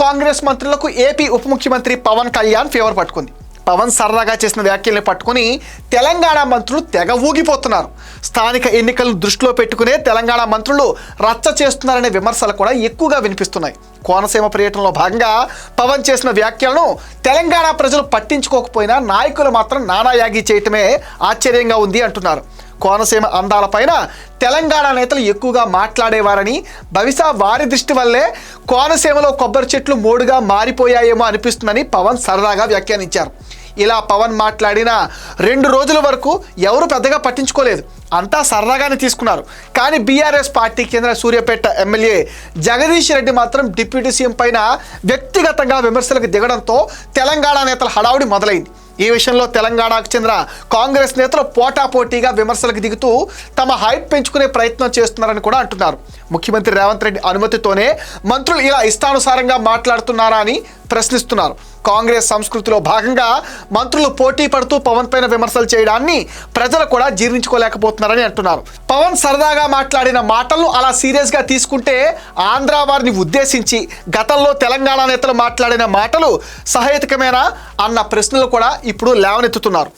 కాంగ్రెస్ మంత్రులకు ఏపీ ఉప ముఖ్యమంత్రి పవన్ కళ్యాణ్ ఫేవర్ పట్టుకుంది. పవన్ సరదాగా చేసిన వ్యాఖ్యల్ని పట్టుకుని తెలంగాణ మంత్రులు తెగ ఊగిపోతున్నారు. స్థానిక ఎన్నికలను దృష్టిలో పెట్టుకునే తెలంగాణ మంత్రులు రచ్చ చేస్తున్నారనే విమర్శలు కూడా ఎక్కువగా వినిపిస్తున్నాయి. కోనసీమ పర్యటనలో భాగంగా పవన్ చేసిన వ్యాఖ్యలను తెలంగాణ ప్రజలు పట్టించుకోకపోయినా నాయకులు మాత్రం నానాయాగి చేయటమే ఆశ్చర్యంగా ఉంది అంటున్నారు. కోనసీమ అందాలపైన తెలంగాణ నేతలు ఎక్కువగా మాట్లాడేవారని, బహుశా వారి దృష్టి వల్లే కోనసీమలో కొబ్బరి చెట్లు మోడుగా మారిపోయాయేమో అనిపిస్తుందని పవన్ సరదాగా వ్యాఖ్యానించారు. ఇలా పవన్ మాట్లాడిన 2 రోజుల వరకు ఎవరు పెద్దగా పట్టించుకోలేదు, అంతా సరదాగానే తీసుకున్నారు. కానీ బీఆర్ఎస్ పార్టీ కేంద్ర సూర్యాపేట ఎమ్మెల్యే జగదీష్ రెడ్డి మాత్రం డిప్యూటీ సీఎం పైన వ్యక్తిగతంగా విమర్శలకు దిగడంతో తెలంగాణ నేతల హడావుడి మొదలైంది. ఈ విషయంలో తెలంగాణకు చెందిన కాంగ్రెస్ నేతలు పోటాపోటీగా విమర్శలకు దిగుతూ తమ హైప్ పెంచుకునే ప్రయత్నం చేస్తున్నారని కూడా అంటున్నారు. ముఖ్యమంత్రి రేవంత్ రెడ్డి అనుమతితోనే మంత్రులు ఇలా ఇష్టానుసారంగా మాట్లాడుతున్నారా అని ప్రశ్నిస్తున్నారు. కాంగ్రెస్ సంస్కృతిలో భాగంగా మంత్రులు పోటీ పడుతూ పవన్ పైన విమర్శలు చేయడాన్ని ప్రజలు కూడా జీర్ణించుకోలేకపోతున్నారని అంటున్నారు. పవన్ సరదాగా మాట్లాడిన మాటలను అలా సీరియస్గా తీసుకుంటే ఆంధ్ర వారిని ఉద్దేశించి గతంలో తెలంగాణ నేతలు మాట్లాడిన మాటలు సహేతుకమేనా అన్న ప్రశ్నలు కూడా ఇప్పుడు లేవనెత్తుతున్నారు.